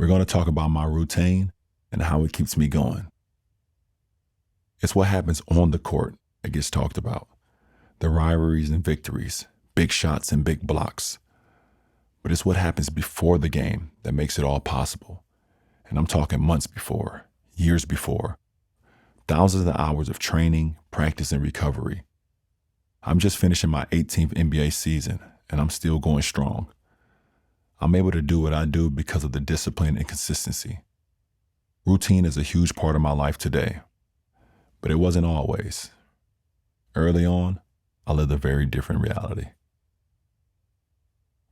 We're going to talk about my routine and how it keeps me going. It's what happens on the court that gets talked about. The rivalries and victories, big shots and big blocks. But it's what happens before the game that makes it all possible. And I'm talking months before, years before, thousands of hours of training, practice, and recovery. I'm just finishing my 18th NBA season, and I'm still going strong. I'm able to do what I do because of the discipline and consistency. Routine is a huge part of my life today, but it wasn't always. Early on, I lived a very different reality.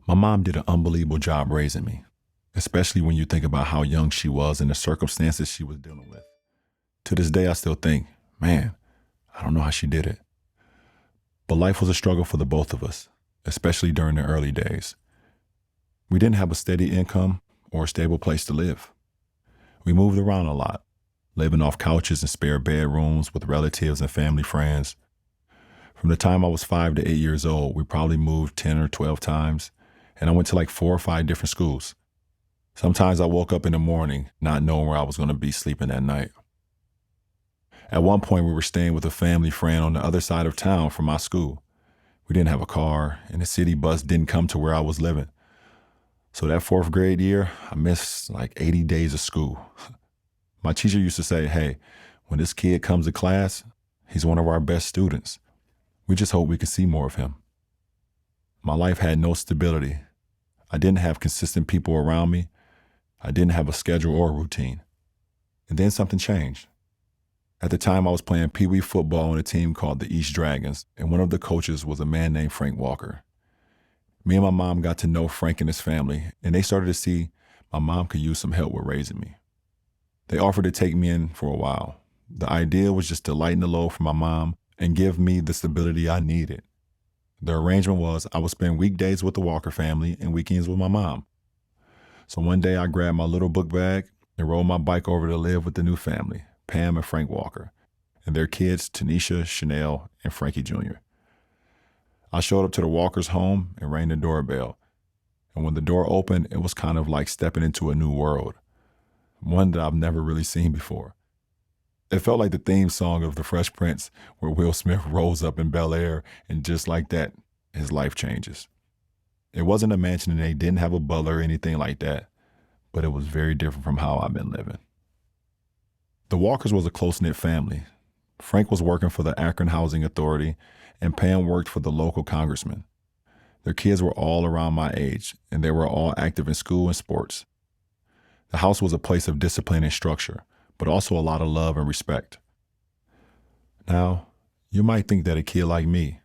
My mom did an unbelievable job raising me, especially when you think about how young she was and the circumstances she was dealing with. To this day, I still think, man, I don't know how she did it. But life was a struggle for the both of us, especially during the early days. We didn't have a steady income or a stable place to live. We moved around a lot, living off couches and spare bedrooms with relatives and family friends. From the time I was 5 to 8 years old, we probably moved 10 or 12 times, and I went to like 4 or 5 different schools. Sometimes I woke up in the morning not knowing where I was going to be sleeping that night. At one point, we were staying with a family friend on the other side of town from my school. We didn't have a car, and the city bus didn't come to where I was living. So that 4th grade year, I missed like 80 days of school. My teacher used to say, hey, when this kid comes to class, he's one of our best students. We just hope we can see more of him. My life had no stability. I didn't have consistent people around me. I didn't have a schedule or a routine. And then something changed. At the time, I was playing Pee Wee football on a team called the East Dragons, and one of the coaches was a man named Frank Walker. Me and my mom got to know Frank and his family, and they started to see my mom could use some help with raising me. They offered to take me in for a while. The idea was just to lighten the load for my mom and give me the stability I needed. The arrangement was I would spend weekdays with the Walker family and weekends with my mom. So one day I grabbed my little book bag and rode my bike over to live with the new family, Pam and Frank Walker, and their kids, Tanisha, Chanel, and Frankie Jr. I showed up to the Walkers' home and rang the doorbell. And when the door opened, it was kind of like stepping into a new world, one that I've never really seen before. It felt like the theme song of The Fresh Prince, where Will Smith rolls up in Bel Air, and just like that, his life changes. It wasn't a mansion and they didn't have a butler or anything like that, but it was very different from how I've been living. The Walkers was a close-knit family. Frank was working for the Akron Housing Authority, and Pam worked for the local congressman. Their kids were all around my age, and they were all active in school and sports. The house was a place of discipline and structure, but also a lot of love and respect. Now, you might think that a kid like me,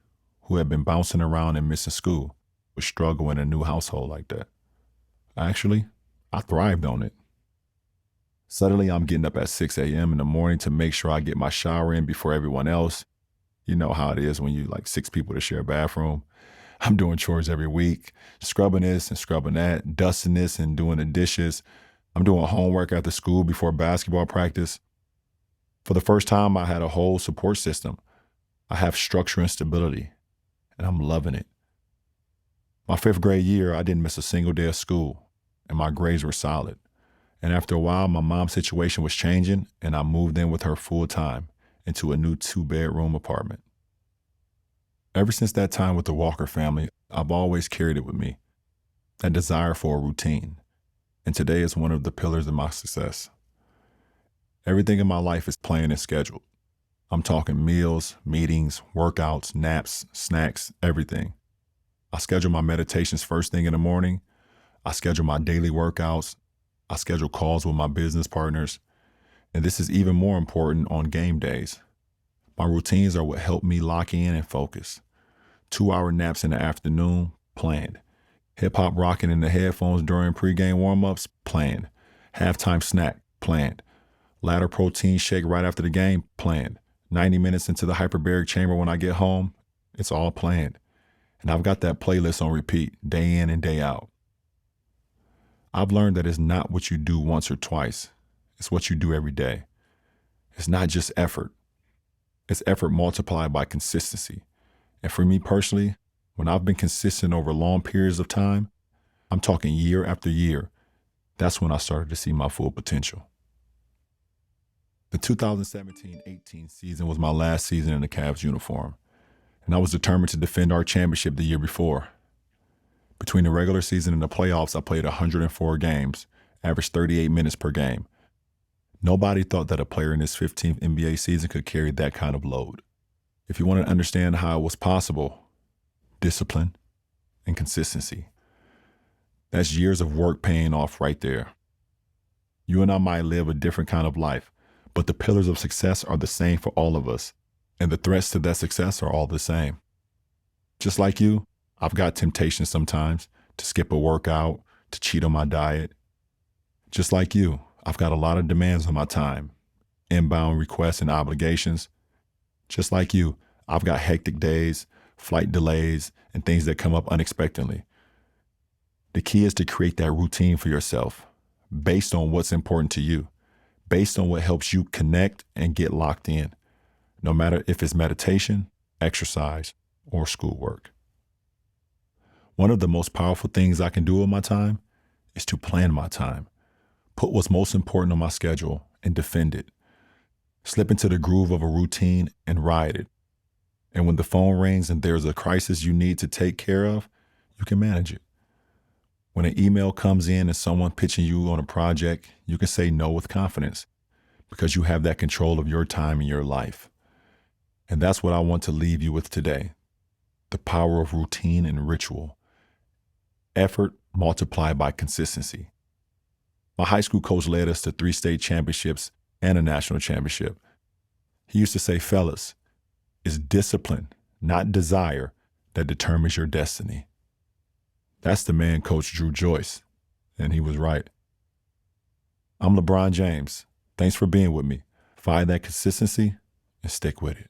who had been bouncing around and missing school, would struggle in a new household like that. Actually, I thrived on it. Suddenly, I'm getting up at 6 a.m. in the morning to make sure I get my shower in before everyone else. You know how it is when you like 6 people to share a bathroom. I'm doing chores every week, scrubbing this and scrubbing that, dusting this and doing the dishes. I'm doing homework after school before basketball practice. For the first time, I had a whole support system. I have structure and stability, and I'm loving it. My 5th grade year, I didn't miss a single day of school, and my grades were solid. And after a while, my mom's situation was changing, and I moved in with her full time into a new 2-bedroom apartment. Ever since that time with the Walker family, I've always carried it with me, that desire for a routine. And today is one of the pillars of my success. Everything in my life is planned and scheduled. I'm talking meals, meetings, workouts, naps, snacks, everything. I schedule my meditations first thing in the morning. I schedule my daily workouts. I schedule calls with my business partners. And this is even more important on game days. My routines are what help me lock in and focus. 2-hour naps in the afternoon, planned. Hip-hop rocking in the headphones during pregame warm-ups, planned. Halftime snack, planned. Ladder protein shake right after the game, planned. 90 minutes into the hyperbaric chamber when I get home, it's all planned. And I've got that playlist on repeat, day in and day out. I've learned that it's not what you do once or twice. It's what you do every day. It's not just effort. It's effort multiplied by consistency. And for me personally, when I've been consistent over long periods of time, I'm talking year after year, That's when I started to see my full potential. The 2017-18 season was my last season in the Cavs uniform, and I was determined to defend our championship the year before. Between the regular season and the playoffs, I played 104 games, averaged 38 minutes per game. Nobody thought that a player in his 15th NBA season could carry that kind of load. If you want to understand how it was possible, discipline and consistency. That's years of work paying off right there. You and I might live a different kind of life, but the pillars of success are the same for all of us, and the threats to that success are all the same. Just like you, I've got temptations sometimes to skip a workout, to cheat on my diet. Just like you, I've got a lot of demands on my time, inbound requests and obligations. Just like you, I've got hectic days, flight delays, and things that come up unexpectedly. The key is to create that routine for yourself based on what's important to you, based on what helps you connect and get locked in, no matter if it's meditation, exercise, or schoolwork. One of the most powerful things I can do with my time is to plan my time, put what's most important on my schedule and defend it. Slip into the groove of a routine and ride it. And when the phone rings and there's a crisis you need to take care of, you can manage it. When an email comes in and someone pitching you on a project, you can say no with confidence because you have that control of your time and your life. And that's what I want to leave you with today. The power of routine and ritual. Effort multiplied by consistency. My high school coach led us to 3 state championships and a national championship. He used to say, fellas, it's discipline, not desire, that determines your destiny. That's the man, Coach Drew Joyce, and he was right. I'm LeBron James. Thanks for being with me. Find that consistency and stick with it.